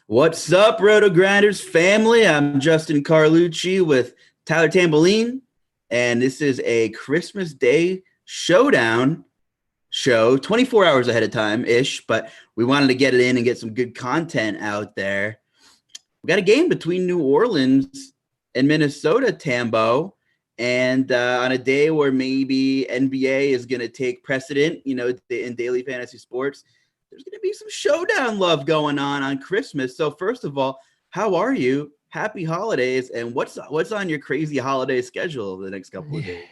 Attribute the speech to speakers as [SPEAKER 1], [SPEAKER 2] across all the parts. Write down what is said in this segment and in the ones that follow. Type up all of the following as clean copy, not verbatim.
[SPEAKER 1] What's up, Rotogrinders family? I'm Justin Carlucci with Tyler Tamboline, and this is a Christmas Day Showdown show, 24 hours ahead of time-ish, but we wanted to get it in and get some good content out there. We got a game between New Orleans and Minnesota, Tambo, and on a day where maybe NBA is going to take precedent, in daily fantasy sports, there's going to be some showdown love going on Christmas. So first of all, how are you? Happy holidays. And what's on your crazy holiday schedule the next couple of days?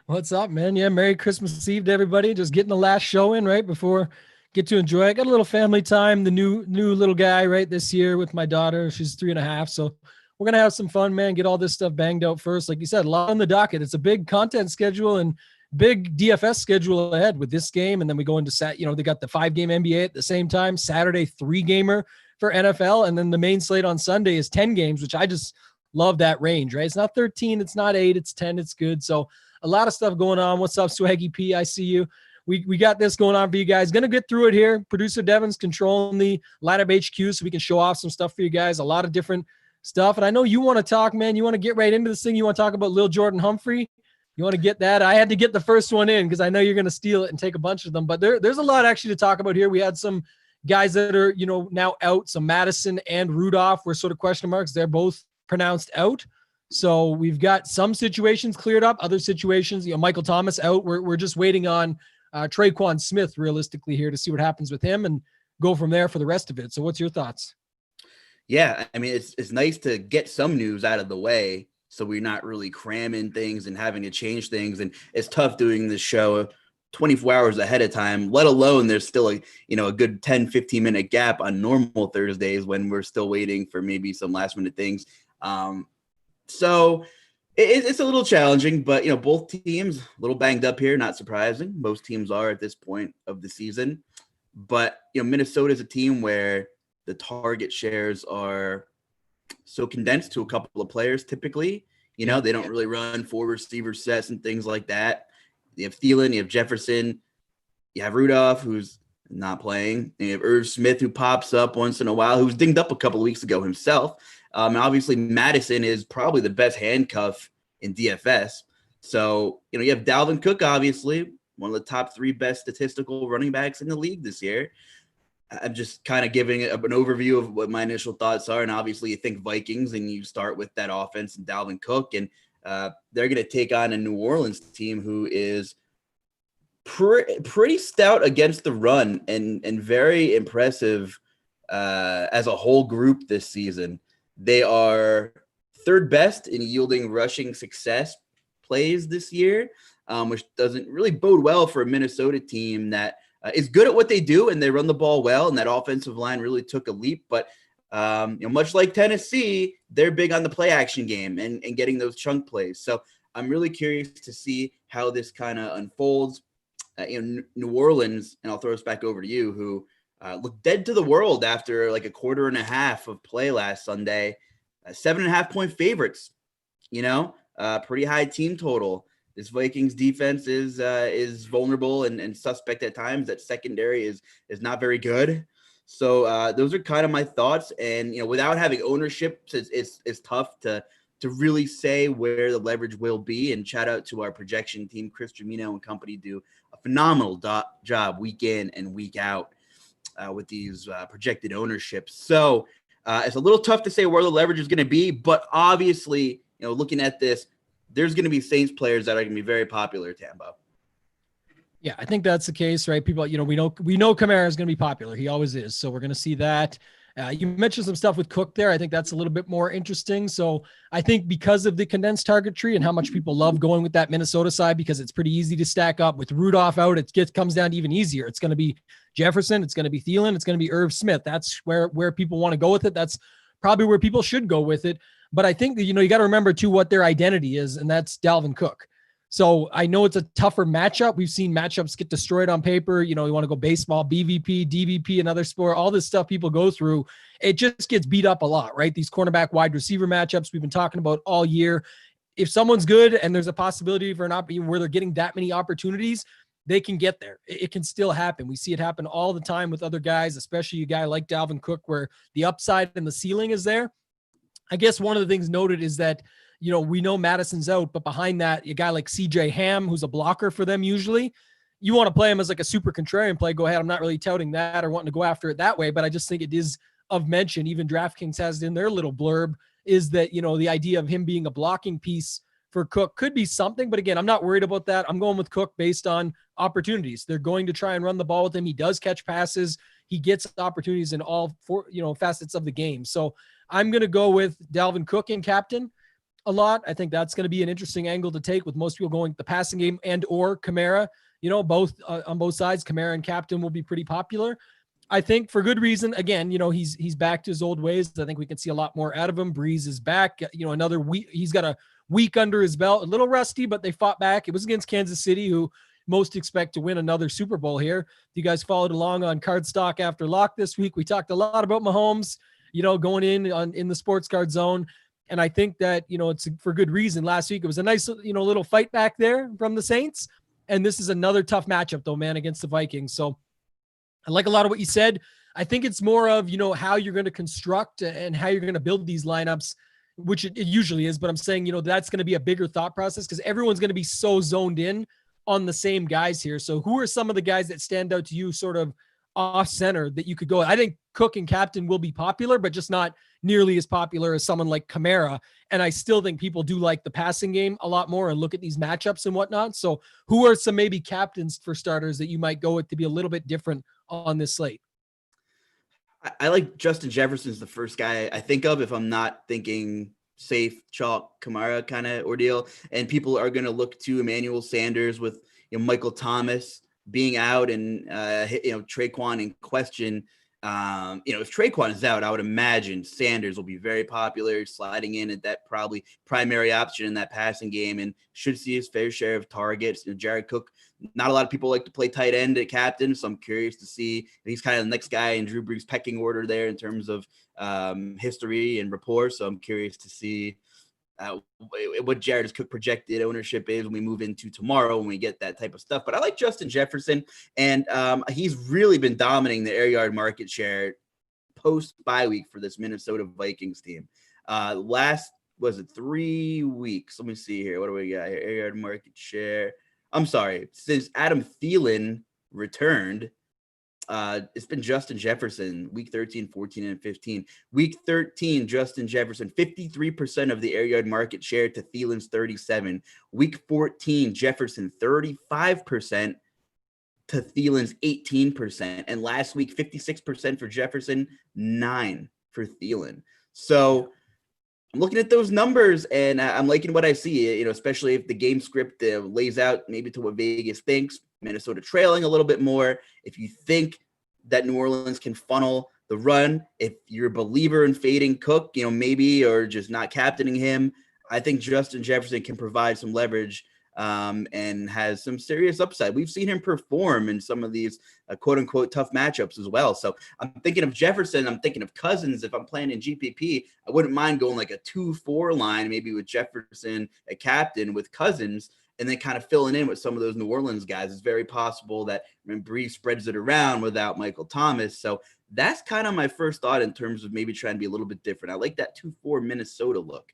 [SPEAKER 2] What's up, man? Yeah, Merry Christmas Eve to everybody. Just getting the last show in right before get to enjoy. I got a little family time. The new little guy right this year with my daughter. She's 3.5. So we're gonna have some fun, man. Get all this stuff banged out first. Like you said, a lot on the docket. It's a big content schedule and big DFS schedule ahead with this game. And then we go into they got the 5-game NBA at the same time, Saturday 3-gamer for NFL. And then the main slate on Sunday is 10 games, which I just love that range, right? It's not 13, it's not 8, it's 10, it's good. So a lot of stuff going on. What's up, Swaggy P? I see you. We got this going on for you guys. Gonna get through it here. Producer Devin's controlling the lineup HQ so we can show off some stuff for you guys. A lot of different stuff. And I know you want to talk, man. You want to get right into this thing. You want to talk about Lil Jordan Humphrey. You want to get that? I had to get the first one in because I know you're going to steal it and take a bunch of them. But there's a lot actually to talk about here. We had some guys that are, now out. So Madison and Rudolph were sort of question marks. They're both pronounced out. So we've got some situations cleared up, other situations, Michael Thomas out. We're just waiting on Traquan Smith realistically here to see what happens with him and go from there for the rest of it. So what's your thoughts?
[SPEAKER 1] Yeah, I mean, it's nice to get some news out of the way so we're not really cramming things and having to change things. And it's tough doing this show 24 hours ahead of time, let alone there's still a good 10, 15 minute gap on normal Thursdays when we're still waiting for maybe some last minute things. So it's a little challenging, but, both teams a little banged up here. Not surprising. Most teams are at this point of the season. But, Minnesota is a team where the target shares are so condensed to a couple of players typically. They don't really run 4 receiver sets and things like that. You have Thielen, you have Jefferson, you have Rudolph, who's not playing. And you have Irv Smith, who pops up once in a while, who was dinged up a couple of weeks ago himself. And obviously, Madison is probably the best handcuff in DFS. So, you have Dalvin Cook, obviously, one of the top 3 best statistical running backs in the league this year. I'm just kind of giving an overview of what my initial thoughts are. And obviously, you think Vikings, and you start with that offense and Dalvin Cook. And they're going to take on a New Orleans team who is pretty stout against the run and very impressive as a whole group this season. They are 3rd best in yielding rushing success plays this year, which doesn't really bode well for a Minnesota team that is good at what they do and they run the ball well. And that offensive line really took a leap. But, much like Tennessee, they're big on the play action game and getting those chunk plays. So I'm really curious to see how this kind of unfolds. New Orleans, and I'll throw this back over to you, who looked dead to the world after like a quarter and a half of play last Sunday. 7.5-point favorites, pretty high team total. This Vikings defense is vulnerable and suspect at times. That secondary is not very good. So those are kind of my thoughts. And without having ownership, it's tough to really say where the leverage will be. And shout out to our projection team, Chris Jamino and company, do a phenomenal job week in and week out with these projected ownerships. So it's a little tough to say where the leverage is going to be, but obviously, looking at this, there's going to be Saints players that are going to be very popular, Tambo.
[SPEAKER 2] Yeah, I think that's the case, right? People, we know Kamara is going to be popular. He always is. So we're going to see that. You mentioned some stuff with Cook there. I think that's a little bit more interesting. So I think because of the condensed target tree and how much people love going with that Minnesota side, because it's pretty easy to stack up with Rudolph out, comes down to even easier. It's going to be Jefferson. It's going to be Thielen. It's going to be Irv Smith. That's where people want to go with it. That's probably where people should go with it. But I think that, you got to remember too, what their identity is. And that's Dalvin Cook. So I know it's a tougher matchup. We've seen matchups get destroyed on paper. You want to go baseball, BVP, DVP, another sport, all this stuff people go through. It just gets beat up a lot, right? These cornerback wide receiver matchups we've been talking about all year. If someone's good and there's a possibility for where they're getting that many opportunities, they can get there. It can still happen. We see it happen all the time with other guys, especially a guy like Dalvin Cook, where the upside and the ceiling is there. I guess one of the things noted is that, we know Madison's out, but behind that, a guy like CJ Ham, who's a blocker for them usually, you want to play him as like a super contrarian play, go ahead. I'm not really touting that or wanting to go after it that way, but I just think it is of mention. Even DraftKings has it in their little blurb, is that, the idea of him being a blocking piece for Cook could be something. But again, I'm not worried about that. I'm going with Cook based on opportunities. They're going to try and run the ball with him. He does catch passes. He gets opportunities in all four, facets of the game. So I'm going to go with Dalvin Cook in captain a lot. I think that's going to be an interesting angle to take, with most people going the passing game and or Kamara. Both on both sides, Kamara and captain will be pretty popular. I think for good reason. Again, he's back to his old ways. I think we can see a lot more out of him. Breeze is back. Another week. He's got a week under his belt, a little rusty, but they fought back. It was against Kansas City, who most expect to win another Super Bowl here. If you guys followed along on Card Stock After Lock this week, we talked a lot about Mahomes, going in the sports card zone. And I think that, it's for good reason. Last week, it was a nice, little fight back there from the Saints. And this is another tough matchup though, man, against the Vikings. So I like a lot of what you said. I think it's more of, how you're going to construct and how you're going to build these lineups, which it usually is. But I'm saying, that's going to be a bigger thought process because everyone's going to be so zoned in on the same guys here. So who are some of the guys that stand out to you sort of off center that you could go? I think Cook and captain will be popular, but just not nearly as popular as someone like Kamara. And I still think people do like the passing game a lot more and look at these matchups and whatnot. So who are some maybe captains for starters that you might go with to be a little bit different on this slate?
[SPEAKER 1] I like Justin Jefferson's the first guy I think of if I'm not thinking safe chalk Kamara kind of ordeal. And people are going to look to Emmanuel Sanders with Michael Thomas being out and Traquan in question. If Traquan is out, I would imagine Sanders will be very popular, sliding in at that probably primary option in that passing game, and should see his fair share of targets. Jared Cook, not a lot of people like to play tight end at captain, so I'm curious to see if he's kind of the next guy in Drew Brees' pecking order there in terms of history and rapport. So I'm curious to see what Jared Cook projected ownership is when we move into tomorrow when we get that type of stuff. But I like Justin Jefferson, and he's really been dominating the air yard market share post bye week for this Minnesota Vikings team. Last, was it 3 weeks? Let me see here. What do we got here? Air yard market share. I'm sorry. Since Adam Thielen returned, it's been Justin Jefferson, week 13, 14, and 15. Week 13, Justin Jefferson, 53% of the air yard market share to Thielen's 37. Week 14, Jefferson, 35% to Thielen's 18%. And last week, 56% for Jefferson, 9% for Thielen. So I'm looking at those numbers and I'm liking what I see, especially if the game script lays out maybe to what Vegas thinks. Minnesota trailing a little bit more. If you think that New Orleans can funnel the run, if you're a believer in fading Cook, maybe, or just not captaining him, I think Justin Jefferson can provide some leverage and has some serious upside. We've seen him perform in some of these quote unquote tough matchups as well. So I'm thinking of Jefferson. I'm thinking of Cousins. If I'm playing in GPP, I wouldn't mind going like a 2-4 line, maybe with Jefferson, a captain with Cousins, and then kind of filling in with some of those New Orleans guys. It's very possible that Brees spreads it around without Michael Thomas. So that's kind of my first thought in terms of maybe trying to be a little bit different. I like that 2-4 Minnesota look.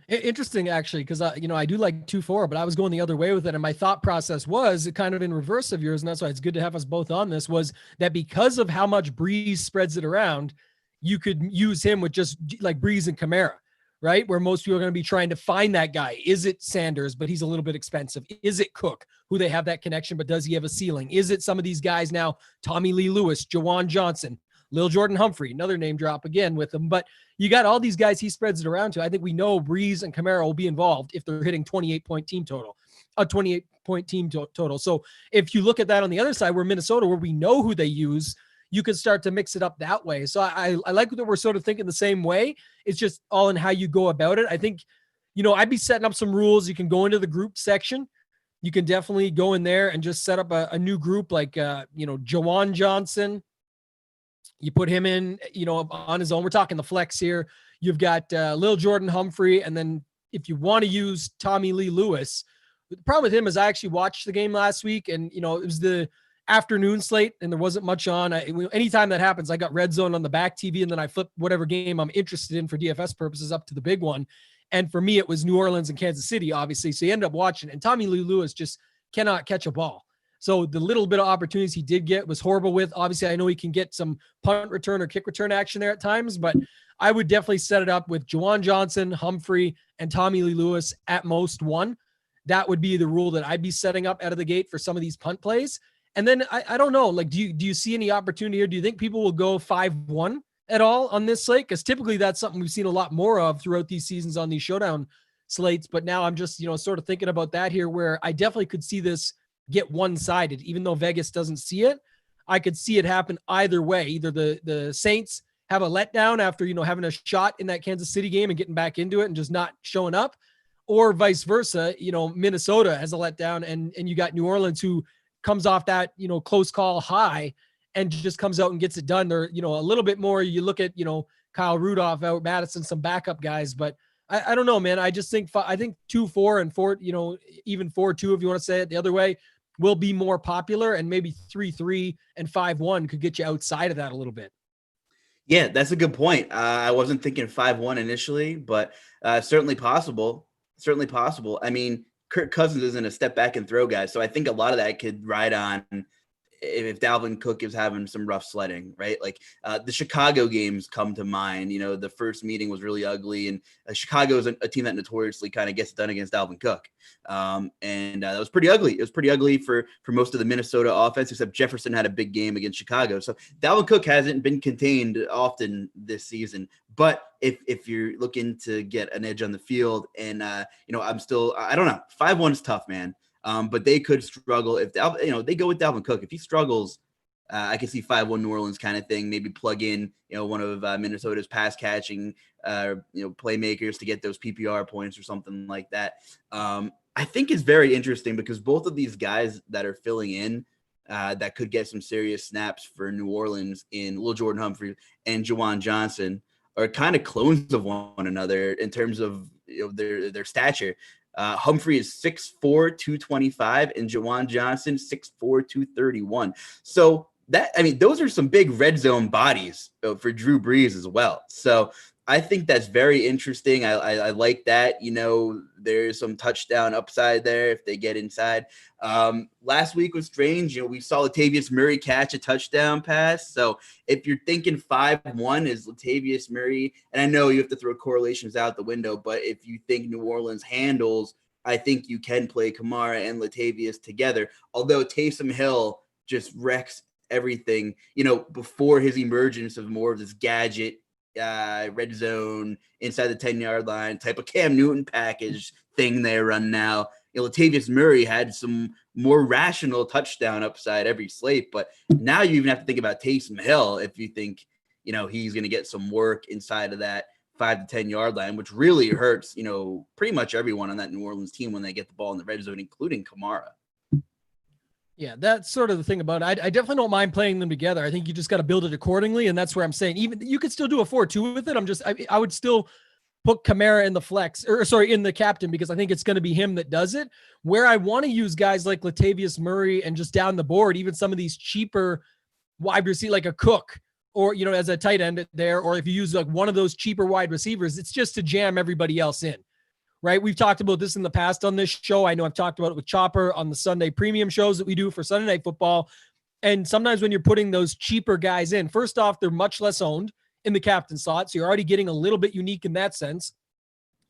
[SPEAKER 2] Interesting, actually, because I do like 2-4, but I was going the other way with it, and my thought process was kind of in reverse of yours, and that's why it's good to have us both on this. Was that because of how much Breeze spreads it around, you could use him with just like Breeze and Kamara, right? Where most people are going to be trying to find that guy. Is it Sanders, but he's a little bit expensive? Is it Cook, who they have that connection, but does he have a ceiling? Is it some of these guys now, Tommy Lee Lewis, Jawan Johnson, Lil Jordan Humphrey, another name drop again with him. But you got all these guys he spreads it around to. I think we know Breeze and Kamara will be involved if they're hitting 28-point team total, a 28-point team total. So if you look at that on the other side, where Minnesota, where we know who they use, you can start to mix it up that way. So I like that we're sort of thinking the same way. It's just all in how you go about it. I think, I'd be setting up some rules. You can go into the group section. You can definitely go in there and just set up a new group like, Jawan Johnson. You put him in, on his own. We're talking the flex here. You've got Lil Jordan Humphrey. And then if you want to use Tommy Lee Lewis, The problem with him is I actually watched the game last week, and it was the afternoon slate, and there wasn't much on. Anytime that happens, I got Red Zone on the back TV, and then I flip whatever game I'm interested in for DFS purposes up to the big one. And for me, it was New Orleans and Kansas City, obviously. So you end up watching, and Tommy Lee Lewis just cannot catch a ball. So the little bit of opportunities he did get was horrible with. Obviously, I know he can get some punt return or kick return action there at times, but I would definitely set it up with Juwan Johnson, Humphrey, and Tommy Lee Lewis at most one. That would be the rule that I'd be setting up out of the gate for some of these punt plays. And then I don't know, like, do you see any opportunity here? Do you think people will go 5-1 at all on this slate? Because typically that's something we've seen a lot more of throughout these seasons on these showdown slates. But now I'm just, sort of thinking about that here, where I definitely could see this get one-sided, even though Vegas doesn't see it. I could see it happen either way. Either the Saints have a letdown after, having a shot in that Kansas City game and getting back into it and just not showing up, or vice versa. Minnesota has a letdown and you got New Orleans, who comes off that, close call high and just comes out and gets it done. They're, a little bit more, you look at, Kyle Rudolph, out Madison, some backup guys, but I don't know, man. I just think, 2-4 and 4, even 4-2, if you want to say it the other way, will be more popular, and maybe 3-3 and 5-1 could get you outside of that a little bit.
[SPEAKER 1] Yeah, that's a good point. I wasn't thinking 5-1 initially, but certainly possible. Certainly possible. I mean, Kirk Cousins isn't a step back and throw guy, so I think a lot of that could ride on if Dalvin Cook is having some rough sledding, right? Like the Chicago games come to mind. The first meeting was really ugly, and Chicago is a team that notoriously kind of gets done against Dalvin Cook. And that was pretty ugly. It was pretty ugly for most of the Minnesota offense, except Jefferson had a big game against Chicago. So Dalvin Cook hasn't been contained often this season. But if you're looking to get an edge on the field, and I don't know, 5-1 is tough, man. But they could struggle if they go with Dalvin Cook. If he struggles, I can see 5-1 New Orleans kind of thing. Maybe plug in one of Minnesota's pass catching playmakers to get those PPR points or something like that. I think is very interesting because both of these guys that are filling in that could get some serious snaps for New Orleans in Lil Jordan Humphrey and Juwan Johnson are kind of clones of one another in terms of their stature. Humphrey is 6'4", 225, and Juwan Johnson 6'4", 231. So those are some big red zone bodies for Drew Brees as well. So I think that's very interesting. I like that. There's some touchdown upside there if they get inside. Last week was strange. We saw Latavius Murray catch a touchdown pass. So if you're thinking 5-1 is Latavius Murray, and I know you have to throw correlations out the window, but if you think New Orleans handles, I think you can play Kamara and Latavius together. Although Taysom Hill just wrecks everything, before his emergence of more of this gadget, red zone inside the 10-yard line type of Cam Newton package thing they run now. Latavius Murray had some more rational touchdown upside every slate, but now you even have to think about Taysom Hill if you think he's going to get some work inside of that 5 to 10-yard line, which really hurts pretty much everyone on that New Orleans team when they get the ball in the red zone, including Kamara.
[SPEAKER 2] Yeah, that's sort of the thing about it. I definitely don't mind playing them together. I think you just got to build it accordingly, and that's where I'm saying even you could still do a 4-2 with it. I would still put Kamara in the flex, in the captain, because I think it's going to be him that does it. Where I want to use guys like Latavius Murray and just down the board, even some of these cheaper wide receivers like a Cook or, as a tight end there, or if you use like one of those cheaper wide receivers, it's just to jam everybody else in. Right. We've talked about this in the past on this show. I know I've talked about it with Chopper on the Sunday premium shows that we do for Sunday Night Football. And sometimes when you're putting those cheaper guys in, first off, they're much less owned in the captain slot. So you're already getting a little bit unique in that sense.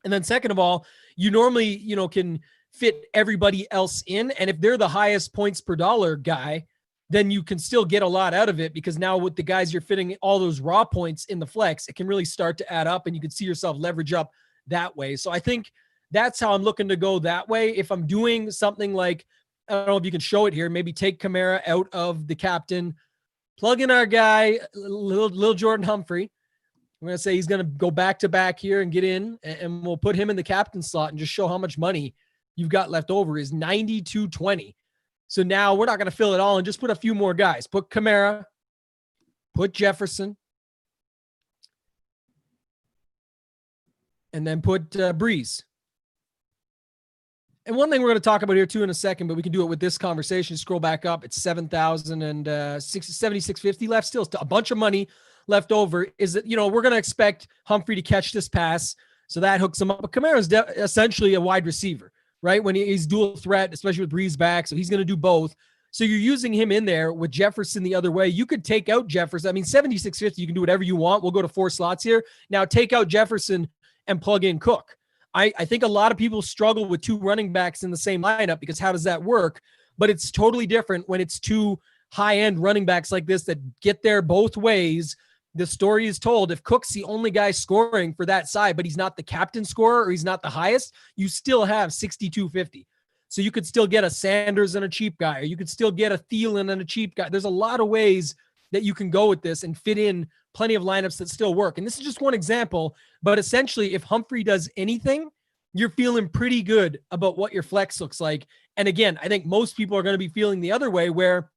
[SPEAKER 2] And then second of all, you normally, can fit everybody else in. And if they're the highest points per dollar guy, then you can still get a lot out of it, because now with the guys you're fitting all those raw points in the flex, it can really start to add up and you can see yourself leverage up that way. So I think that's how I'm looking to go that way. If I'm doing something like, I don't know if you can show it here, maybe take Kamara out of the captain, plug in our guy, Lil Jordan Humphrey. I'm going to say he's going to go back to back here and get in, and we'll put him in the captain slot and just show how much money you've got left over is 92.20. So now we're not going to fill it all and just put a few more guys. Put Kamara, put Jefferson, and then put Breeze. And one thing we're going to talk about here too in a second, but we can do it with this conversation. Scroll back up. It's 7,650 left. Still a bunch of money left over. Is that, we're going to expect Humphrey to catch this pass. So that hooks him up. But Kamara's essentially a wide receiver, right? When he's dual threat, especially with Breeze back. So he's going to do both. So you're using him in there with Jefferson the other way. You could take out Jefferson. I mean, 7,650, you can do whatever you want. We'll go to 4 slots here. Now take out Jefferson and plug in Cook. I think a lot of people struggle with 2 running backs in the same lineup because how does that work? But it's totally different when it's 2 high-end running backs like this that get there both ways. The story is told. If Cook's the only guy scoring for that side, but he's not the captain scorer or he's not the highest, you still have 6,250. So you could still get a Sanders and a cheap guy, or you could still get a Thielen and a cheap guy. There's a lot of ways that you can go with this and fit in plenty of lineups that still work. And this is just one example, but essentially if Humphrey does anything, you're feeling pretty good about what your flex looks like. And again, I think most people are going to be feeling the other way where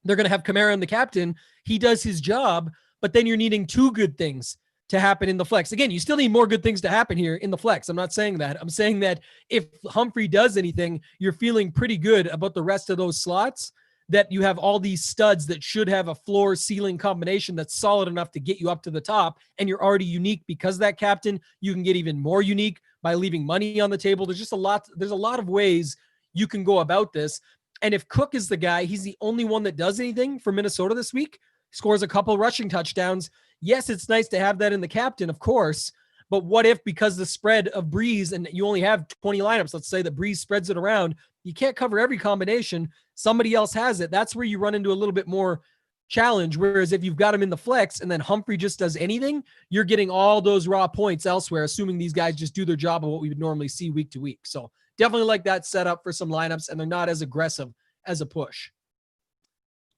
[SPEAKER 2] they're going to have Kamara in the captain. He does his job, but then you're needing 2 good things to happen in the flex. Again, you still need more good things to happen here in the flex. I'm not saying that. I'm saying that if Humphrey does anything, you're feeling pretty good about the rest of those slots, that you have all these studs that should have a floor ceiling combination that's solid enough to get you up to the top. And you're already unique because of that captain. You can get even more unique by leaving money on the table. There's a lot of ways you can go about this. And if Cook is the guy, he's the only one that does anything for Minnesota this week, scores a couple rushing touchdowns. Yes, it's nice to have that in the captain, of course, but what if because the spread of Breeze and you only have 20 lineups, let's say that Breeze spreads it around, you can't cover every combination. Somebody else has it. That's where you run into a little bit more challenge. Whereas if you've got him in the flex and then Humphrey just does anything, you're getting all those raw points elsewhere, assuming these guys just do their job of what we would normally see week to week. So definitely like that setup for some lineups, and they're not as aggressive as a push.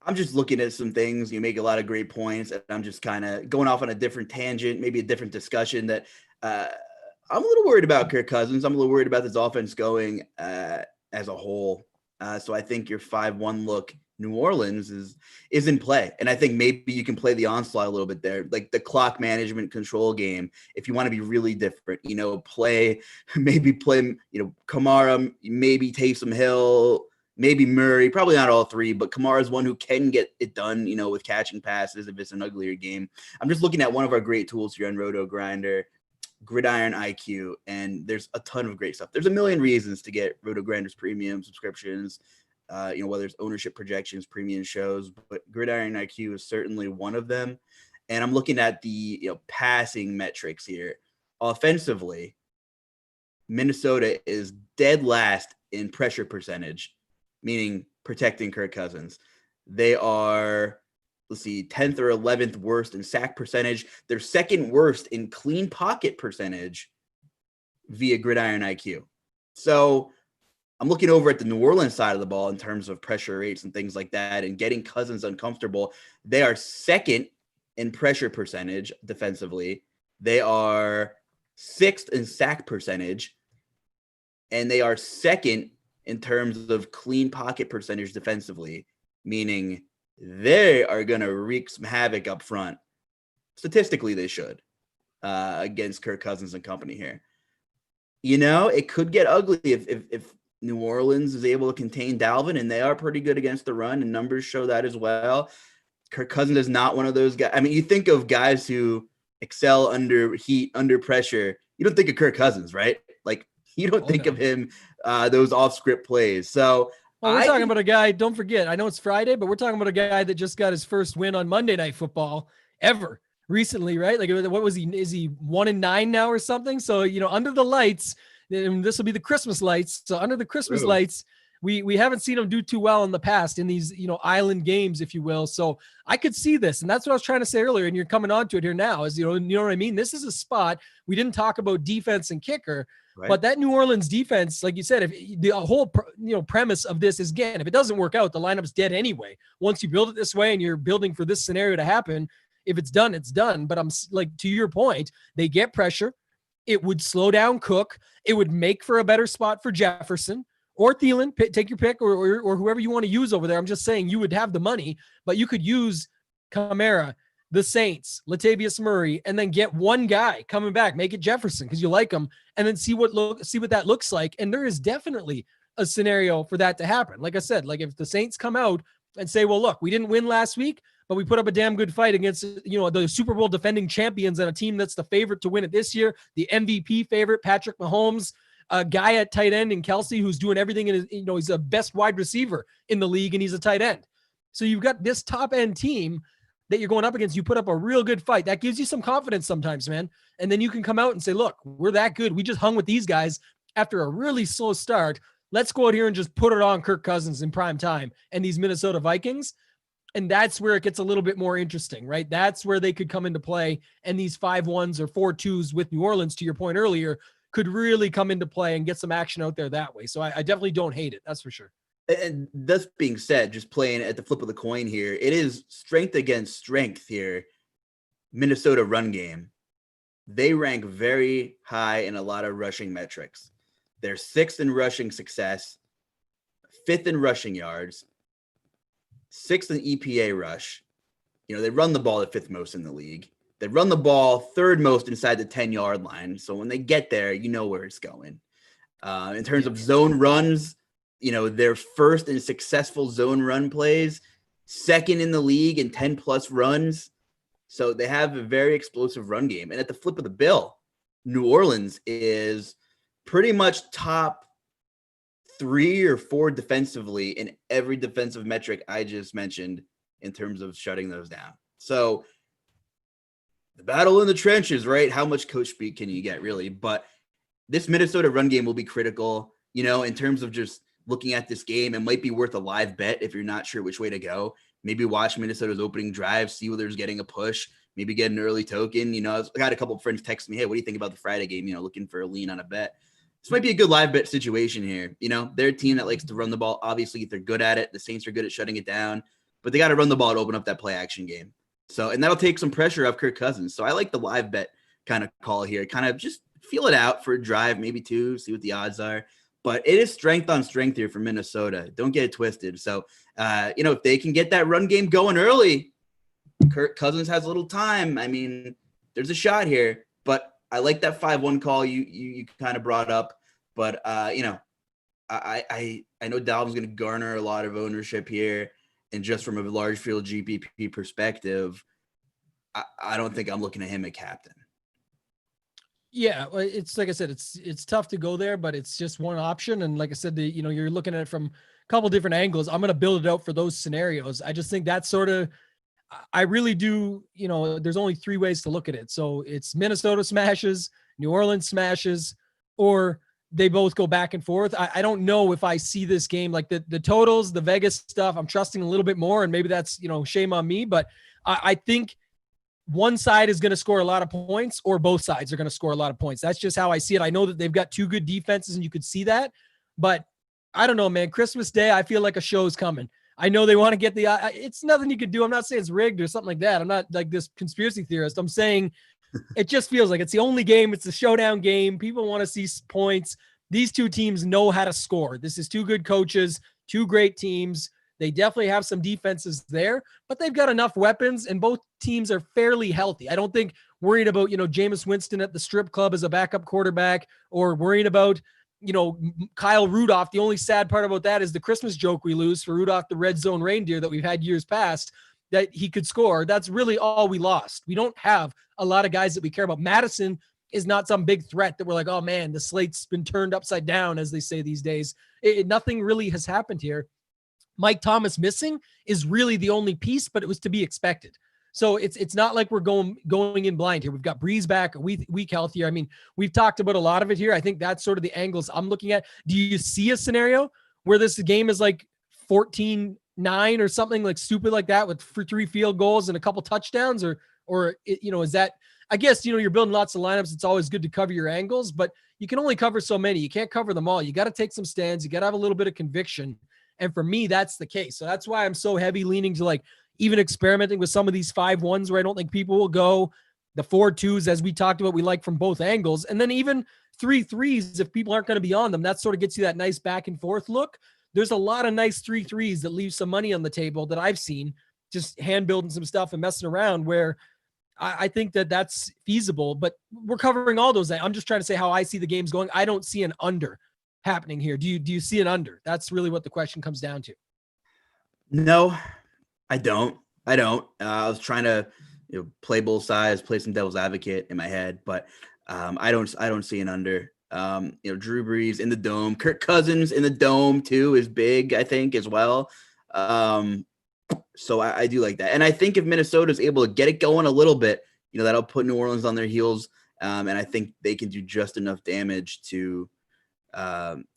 [SPEAKER 1] I'm just looking at some things. You make a lot of great points, and I'm just kind of going off on a different tangent, maybe a different discussion that I'm a little worried about Kirk Cousins. I'm a little worried about this offense going as a whole. So I think your 5-1 look New Orleans is in play. And I think maybe you can play the onslaught a little bit there, like the clock management control game. If you want to be really different, play Kamara, maybe Taysom Hill, maybe Murray, probably not all 3, but Kamara is one who can get it done, with catching passes if it's an uglier game. I'm just looking at one of our great tools here on Rotogrinder, Gridiron IQ, and there's a ton of great stuff. There's a million reasons to get Rotogrinders premium subscriptions, whether it's ownership projections, premium shows, but Gridiron IQ is certainly one of them. And I'm looking at the passing metrics here. Offensively, Minnesota is dead last in pressure percentage, meaning protecting Kirk Cousins. They are, 10th or 11th worst in sack percentage. They're second worst in clean pocket percentage via Gridiron IQ. So I'm looking over at the New Orleans side of the ball in terms of pressure rates and things like that and getting Cousins uncomfortable. They are second in pressure percentage defensively. They are 6th in sack percentage. And they are second in terms of clean pocket percentage defensively, meaning they are going to wreak some havoc up front. Statistically, they should against Kirk Cousins and company here. It could get ugly if New Orleans is able to contain Dalvin, and they are pretty good against the run, and numbers show that as well. Kirk Cousins is not one of those guys. I mean, you think of guys who excel under heat, under pressure. You don't think of Kirk Cousins, right? Like, you don't think of him, those off-script plays. So
[SPEAKER 2] we're talking about a guy, don't forget, I know it's Friday, but we're talking about a guy that just got his first win on Monday Night Football ever recently, right? Like, what was he? Is he 1-9 now or something? So, under the lights, and this will be the Christmas lights. So under the Christmas lights, we haven't seen him do too well in the past in these, island games, if you will. So I could see this. And that's what I was trying to say earlier. And you're coming on to it here now is, you know what I mean? This is a spot. We didn't talk about defense and kicker, right? But that New Orleans defense, like you said, if the whole, premise of this is, again, if it doesn't work out, the lineup's dead anyway. Once you build it this way and you're building for this scenario to happen, if it's done, it's done. But I'm like, to your point, they get pressure. It would slow down Cook. It would make for a better spot for Jefferson or Thielen. Take your pick, or whoever you want to use over there. I'm just saying you would have the money, but you could use Kamara, the Saints, Latavius Murray, and then get one guy coming back, make it Jefferson because you like him, and then see what that looks like. And there is definitely a scenario for that to happen. Like I said, like if the Saints come out and say, well, look, we didn't win last week, but we put up a damn good fight against, the Super Bowl defending champions and a team that's the favorite to win it this year, the MVP favorite, Patrick Mahomes, a guy at tight end in Kelsey who's doing everything in his, he's the best wide receiver in the league and he's a tight end. So you've got this top end team that you're going up against. You put up a real good fight. That gives you some confidence sometimes, man. And then you can come out and say, look, we're that good. We just hung with these guys after a really slow start. Let's go out here and just put it on Kirk Cousins in prime time and these Minnesota Vikings. And that's where it gets a little bit more interesting, right? That's where they could come into play. And these 5-1s or 4-2s with New Orleans, to your point earlier, could really come into play and get some action out there that way. So I definitely don't hate it. That's for sure.
[SPEAKER 1] And thus being said, just playing at the flip of the coin here, it is strength against strength here. Minnesota run game. They rank very high in a lot of rushing metrics. They're 6th in rushing success, 5th in rushing yards, 6th in EPA rush. They run the ball the 5th most in the league. They run the ball 3rd most inside the 10-yard line. So when they get there, you know where it's going. In terms of zone runs, they're 1st in successful zone run plays, 2nd in the league in 10-plus runs. So they have a very explosive run game. And at the flip of the bill, New Orleans is pretty much top 3 or 4 defensively in every defensive metric I just mentioned in terms of shutting those down. So the battle in the trenches, right? How much coach speak can you get, really? But this Minnesota run game will be critical, in terms of just looking at this game. It might be worth a live bet if you're not sure which way to go. Maybe watch Minnesota's opening drive, see whether there's getting a push, maybe get an early token. I got a couple of friends text me, hey, what do you think about the Friday game? Looking for a lean on a bet. This might be a good live bet situation here. They're a team that likes to run the ball. Obviously, they're good at it. The Saints are good at shutting it down, but they got to run the ball to open up that play action game. So, and that'll take some pressure off Kirk Cousins. So I like the live bet kind of call here. Kind of just feel it out for a drive, maybe 2, see what the odds are. But it is strength on strength here for Minnesota. Don't get it twisted. So, if they can get that run game going early, Kirk Cousins has a little time. I mean, there's a shot here. But I like that 5-1 call you kind of brought up. But, I know Dalvin's going to garner a lot of ownership here. And just from a large field GPP perspective, I don't think I'm looking at him at captain.
[SPEAKER 2] Yeah, well, it's like I said, it's tough to go there, but it's just one option. And like I said, you're looking at it from a couple different angles. I'm going to build it out for those scenarios. I just think that's I really do, there's only 3 ways to look at it. So it's Minnesota smashes, New Orleans smashes, or they both go back and forth. I don't know if I see this game like the totals, the Vegas stuff. I'm trusting a little bit more, and maybe that's, shame on me, but I think one side is going to score a lot of points or both sides are going to score a lot of points. That's just how I see it. I know that they've got 2 good defenses and you could see that, but I don't know, man. Christmas Day, I feel like a show's coming. I know they want to get it's nothing you could do. I'm not saying it's rigged or something like that. I'm not like this conspiracy theorist. I'm saying it just feels like it's the only game. It's the showdown game. People want to see points. These 2 teams know how to score. This is 2 good coaches, 2 great teams. They definitely have some defenses there, but they've got enough weapons and both teams are fairly healthy. I don't think worried about, Jameis Winston at the strip club as a backup quarterback or worried about, Kyle Rudolph. The only sad part about that is the Christmas joke we lose for Rudolph, the red zone reindeer that we've had years past, that he could score. That's really all we lost. We don't have a lot of guys that we care about. Madison is not some big threat that we're like, oh man, the slate's been turned upside down, as they say these days. Nothing really has happened here. Mike Thomas missing is really the only piece, but it was to be expected. So it's not like we're going in blind here. We've got Breeze back, a week healthier. I mean, we've talked about a lot of it here. I think that's sort of the angles I'm looking at. Do you see a scenario where this game is like 14-9 or something like stupid like that with 3 field goals and a couple touchdowns, or is that? I guess you're building lots of lineups. It's always good to cover your angles, but you can only cover so many. You can't cover them all. You got to take some stands. You got to have a little bit of conviction. And for me, that's the case. So that's why I'm so heavy leaning to like even experimenting with some of these 5-1s where I don't think people will go. The 4-2s, as we talked about, we like from both angles. And then even 3-3s, if people aren't going to be on them, that sort of gets you that nice back and forth look. There's a lot of nice 3-3s that leave some money on the table that I've seen just hand building some stuff and messing around, where I think that that's feasible, but we're covering all those. I'm just trying to say how I see the games going. I don't see an under happening here. Do you see an under? That's really what the question comes down to.
[SPEAKER 1] No, I don't. I was trying to play both sides, play some devil's advocate in my head, but I don't see an under. Drew Brees in the dome, Kirk Cousins in the dome too is big, I think, as well. So I do like that. And I think if Minnesota is able to get it going a little bit, that'll put New Orleans on their heels. And I think they can do just enough damage to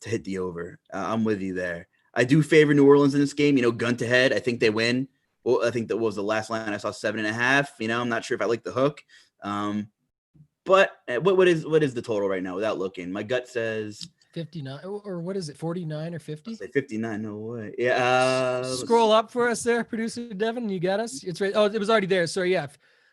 [SPEAKER 1] hit the over. I'm with you there. I do favor New Orleans in this game, gun to head. I think they win. Well, I think that was the last line I saw 7.5. I'm not sure if I like the hook. But what is the total right now without looking? My gut says
[SPEAKER 2] 59, or what is it, 49 or 50?
[SPEAKER 1] Say 59, no way. Yeah.
[SPEAKER 2] Scroll up for us there, producer Devin. You got us? It's right. Oh, it was already there. So yeah,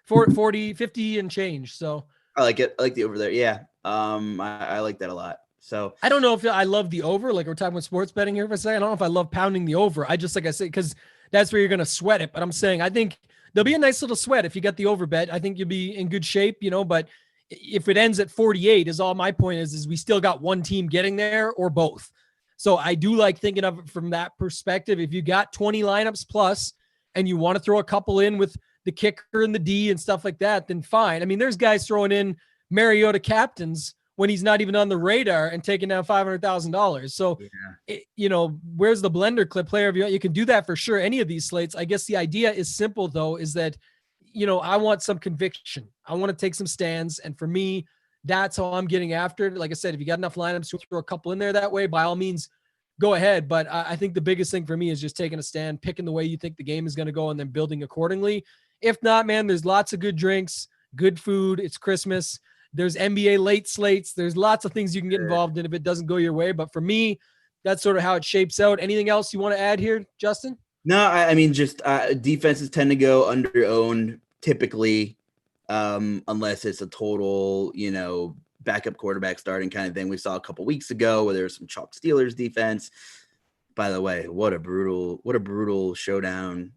[SPEAKER 2] 40, 50 and change. So
[SPEAKER 1] I like it. I like the over there. Yeah. I like that a lot. So
[SPEAKER 2] I don't know if I love the over, like we're talking about sports betting here for a second. I don't know if I love pounding the over. I just, like I said, because that's where you're going to sweat it. But I'm saying, I think there'll be a nice little sweat if you get the over bet. I think you'll be in good shape, but if it ends at 48 is all my point is we still got one team getting there or both. So I do like thinking of it from that perspective. If you got 20 lineups plus and you want to throw a couple in with the kicker and the D and stuff like that, then fine. I mean, there's guys throwing in Mariota captains when he's not even on the radar and taking down $500,000. So, where's the blender clip player? You can do that for sure. Any of these slates. I guess the idea is simple though, is that, I want some conviction. I want to take some stands. And for me, that's how I'm getting after it. Like I said, if you got enough lineups to throw a couple in there that way, by all means, go ahead. But I think the biggest thing for me is just taking a stand, picking the way you think the game is going to go, and then building accordingly. If not, man, there's lots of good drinks, good food. It's Christmas. There's NBA late slates. There's lots of things you can get involved in if it doesn't go your way. But for me, that's sort of how it shapes out. Anything else you want to add here, Justin?
[SPEAKER 1] No, I mean, just defenses tend to go under-owned typically, unless it's a total, backup quarterback starting kind of thing. We saw a couple weeks ago where there was some chalk Steelers defense. By the way, what a brutal showdown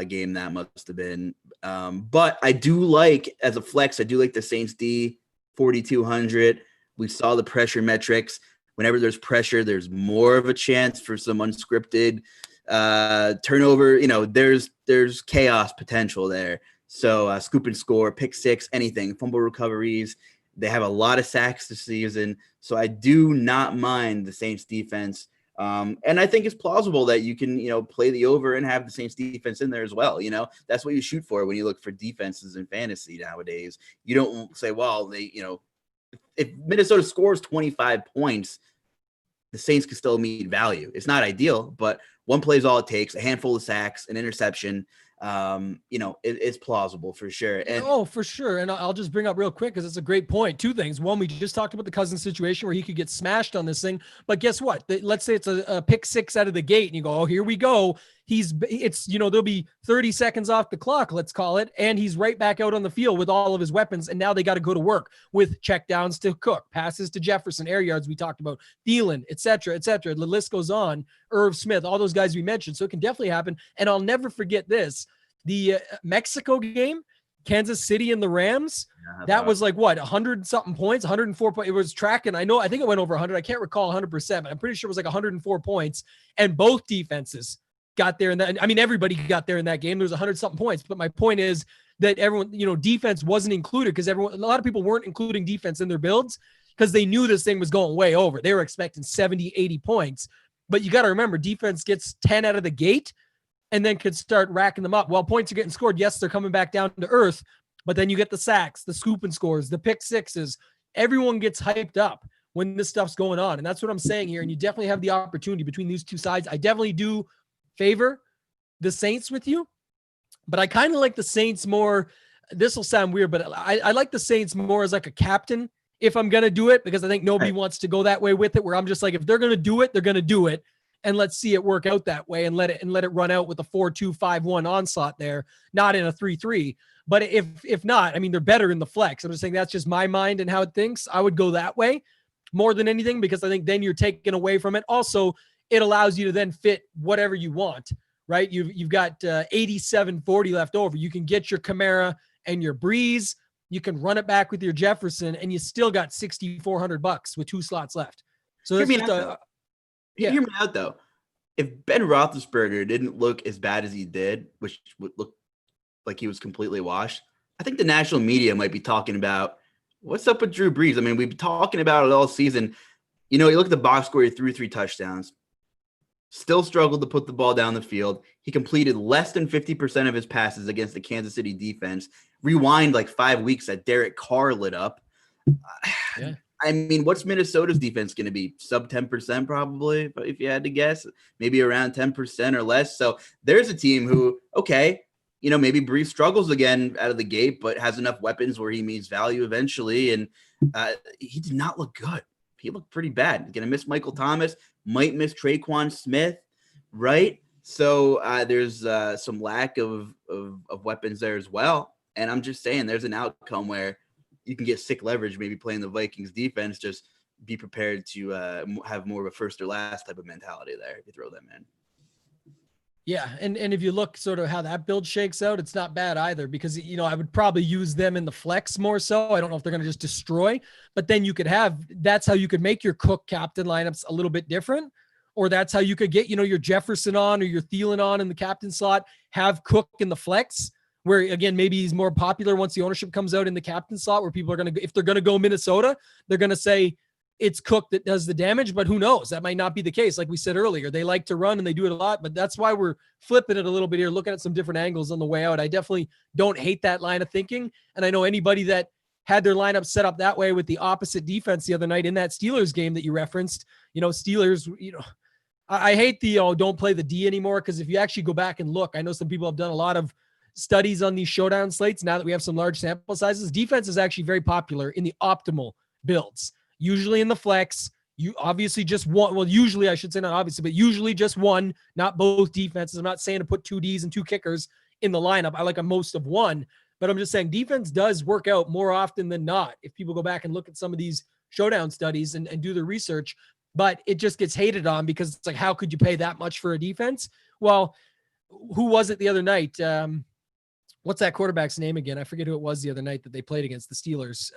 [SPEAKER 1] game that must have been. But I do like, as a flex, I do like the Saints D 4,200. We saw the pressure metrics. Whenever there's pressure, there's more of a chance for some unscripted turnover. There's chaos potential there. So scoop and score, pick six, anything, fumble recoveries. They have a lot of sacks this season. So I do not mind the Saints defense. And I think it's plausible that you can, play the over and have the Saints defense in there as well. That's what you shoot for when you look for defenses in fantasy nowadays. You don't say, well, if Minnesota scores 25 points, the Saints can still meet value. It's not ideal, but one play is all it takes, a handful of sacks, an interception. It's plausible for sure. And
[SPEAKER 2] for sure. And I'll just bring up real quick, because it's a great point. Two things. One, we just talked about the Cousins situation where he could get smashed on this thing, but guess what? Let's say it's a pick six out of the gate and you go, oh, here we go. There'll be 30 seconds off the clock, let's call it. And he's right back out on the field with all of his weapons. And now they got to go to work with checkdowns to Cook, passes to Jefferson, air yards we talked about, Thielen, et cetera, et cetera. The list goes on. Irv Smith, all those guys we mentioned. So it can definitely happen. And I'll never forget this. The Mexico game, Kansas City and the Rams, that was like what, 100 something points, 104 points. It was tracking. I think it went over 100. I can't recall 100%, but I'm pretty sure it was like 104 points. And both defenses got there in that. I mean, everybody got there in that game. There was 100 something points. But my point is that everyone, defense wasn't included because a lot of people weren't including defense in their builds because they knew this thing was going way over. They were expecting 70, 80 points. But you got to remember, defense gets 10 out of the gate and then could start racking them up. Well, points are getting scored. Yes, they're coming back down to earth, but then you get the sacks, the scoop and scores, the pick sixes. Everyone gets hyped up when this stuff's going on. And that's what I'm saying here. And you definitely have the opportunity between these two sides. I definitely do favor the Saints with you, but I kind of like the Saints more. This will sound weird, but I like the Saints more as like a captain if I'm going to do it, because I think nobody wants to go that way with it, where I'm just like, if they're going to do it, they're going to do it. And let's see it work out that way and let it run out with a 4-2-5-1 onslaught there, not in a 3-3. But if not, I mean, they're better in the flex. I'm just saying that's just my mind and how it thinks. I would go that way more than anything, because I think then you're taking away from it. Also, it allows you to then fit whatever you want right? You've got 87-40 left over. You can get your Kamara and your Breeze. You can run it back with your Jefferson, and you still got $6,400 with 2 slots left. So that's just
[SPEAKER 1] Hear me out though. If Ben Roethlisberger didn't look as bad as he did, which would look like he was completely washed, I think the national media might be talking about what's up with Drew Brees. I mean, we've been talking about it all season. You look at the box score, he threw 3 touchdowns, still struggled to put the ball down the field. He completed less than 50% of his passes against the Kansas City defense. Rewind like 5 weeks that Derek Carr lit up.
[SPEAKER 2] Yeah.
[SPEAKER 1] I mean, what's Minnesota's defense going to be? Sub 10% probably, if you had to guess, maybe around 10% or less. So there's a team who, okay, maybe Brees struggles again out of the gate, but has enough weapons where he meets value eventually. And he did not look good. He looked pretty bad. Going to miss Michael Thomas, might miss Traquan Smith, right? So there's some lack of weapons there as well. And I'm just saying there's an outcome where you can get sick leverage, maybe playing the Vikings defense. Just be prepared to have more of a first or last type of mentality there if you throw them in.
[SPEAKER 2] Yeah, and if you look sort of how that build shakes out, it's not bad either because, I would probably use them in the flex more so. I don't know if they're going to just destroy, but then you could that's how you could make your Cook captain lineups a little bit different, or that's how you could get, your Jefferson on or your Thielen on in the captain slot, have Cook in the flex, where again, maybe he's more popular once the ownership comes out in the captain slot, where people are going to, if they're going to go Minnesota, they're going to say it's Cook that does the damage, but who knows? That might not be the case. Like we said earlier, they like to run and they do it a lot, but that's why we're flipping it a little bit here, looking at some different angles on the way out. I definitely don't hate that line of thinking. And I know anybody that had their lineup set up that way with the opposite defense the other night in that Steelers game that you referenced, Steelers, I hate the, don't play the D anymore. Cause if you actually go back and look, I know some people have done a lot of studies on these showdown slates. Now that we have some large sample sizes, defense is actually very popular in the optimal builds. Usually in the flex, you obviously just one. Well, usually I should say not obviously, but usually just one, not both defenses. I'm not saying to put 2 Ds and 2 kickers in the lineup. I like a most of one, but I'm just saying defense does work out more often than not. If people go back and look at some of these showdown studies and do the research, but it just gets hated on because it's like, how could you pay that much for a defense? Well, who was it the other night? What's that quarterback's name again? I forget who it was the other night that they played against the Steelers.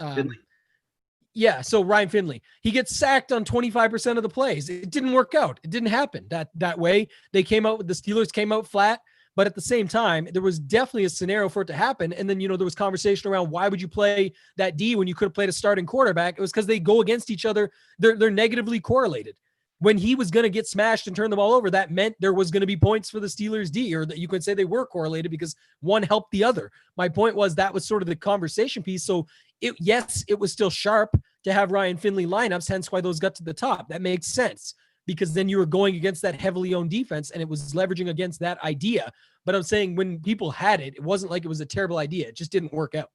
[SPEAKER 2] Yeah, so Ryan Finley, he gets sacked on 25% of the plays. It didn't work out. It didn't happen that way. The Steelers came out flat, but at the same time, there was definitely a scenario for it to happen. And then, there was conversation around why would you play that D when you could have played a starting quarterback? It was because they go against each other. They're negatively correlated. When he was going to get smashed and turn the ball over, that meant there was going to be points for the Steelers D, or that you could say they were correlated because one helped the other. My point was that was sort of the conversation piece. So it was still sharp to have Ryan Finley lineups, hence why those got to the top. That makes sense because then you were going against that heavily owned defense and it was leveraging against that idea. But I'm saying when people had it, it wasn't like it was a terrible idea. It just didn't work out.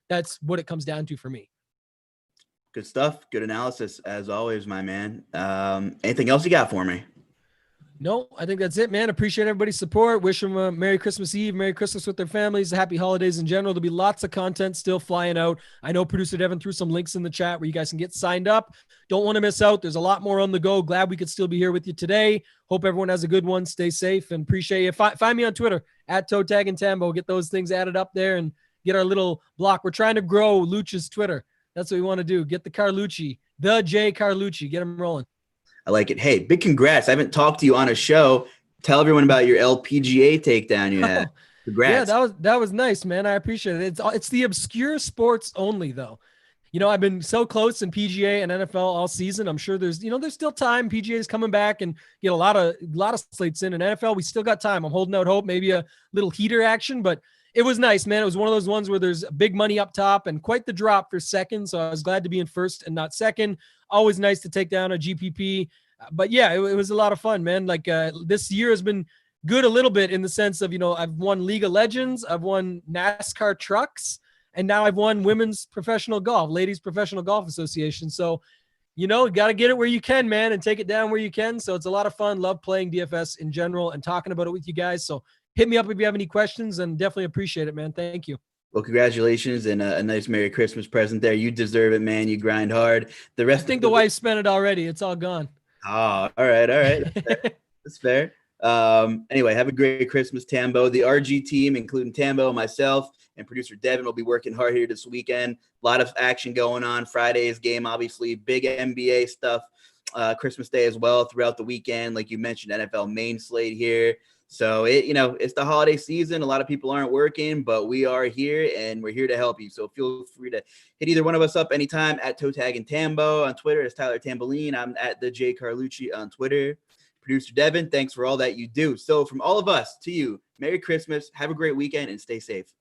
[SPEAKER 2] That's what it comes down to for me.
[SPEAKER 1] Good stuff. Good analysis as always, my man. Anything else you got for me?
[SPEAKER 2] No, I think that's it, man. Appreciate everybody's support. Wish them a Merry Christmas Eve, Merry Christmas with their families, Happy Holidays in general. There'll be lots of content still flying out. I know producer Devin threw some links in the chat where you guys can get signed up. Don't want to miss out. There's a lot more on the go. Glad we could still be here with you today. Hope everyone has a good one. Stay safe and appreciate you. Find me on Twitter at ToeTag and Tambo. Get those things added up there and get our little block. We're trying to grow Lucha's Twitter. That's what we want to do. Get the Carlucci, the J Carlucci. Get him rolling.
[SPEAKER 1] I like it. Hey, big congrats. I haven't talked to you on a show. Tell everyone about your LPGA takedown you had. Congrats.
[SPEAKER 2] Yeah, that was nice, man. I appreciate it. It's the obscure sports only though. I've been so close in PGA and NFL all season. I'm sure there's still time. PGA is coming back and get a lot of slates in. And NFL, we still got time. I'm holding out hope, maybe a little heater action, but it was nice, man. It was one of those ones where there's big money up top and quite the drop for second. So I was glad to be in first and not second. Always nice to take down a GPP. But yeah, it was a lot of fun, man. Like this year has been good a little bit in the sense of, I've won League of Legends, I've won NASCAR trucks, and now I've won women's professional golf, ladies professional golf association. So, got to get it where you can, man, and take it down where you can. So it's a lot of fun. Love playing DFS in general and talking about it with you guys. So hit me up if you have any questions and definitely appreciate it, man. Thank you.
[SPEAKER 1] Well, congratulations and a nice Merry Christmas present there. You deserve it, man. You grind hard.
[SPEAKER 2] I think the wife spent it already. It's all gone.
[SPEAKER 1] Oh, all right. That's fair. Anyway, have a great Christmas, Tambo. The RG team, including Tambo, myself, and producer Devin, will be working hard here this weekend. A lot of action going on. Friday's game, obviously, big NBA stuff. Christmas Day as well throughout the weekend. Like you mentioned, NFL main slate here. So it's the holiday season. A lot of people aren't working, but we are here and we're here to help you. So feel free to hit either one of us up anytime at Toe Tag and Tambo on Twitter. It's Tyler Tamboline. I'm at the J Carlucci on Twitter. Producer Devin, thanks for all that you do. So from all of us to you, Merry Christmas, have a great weekend, and stay safe.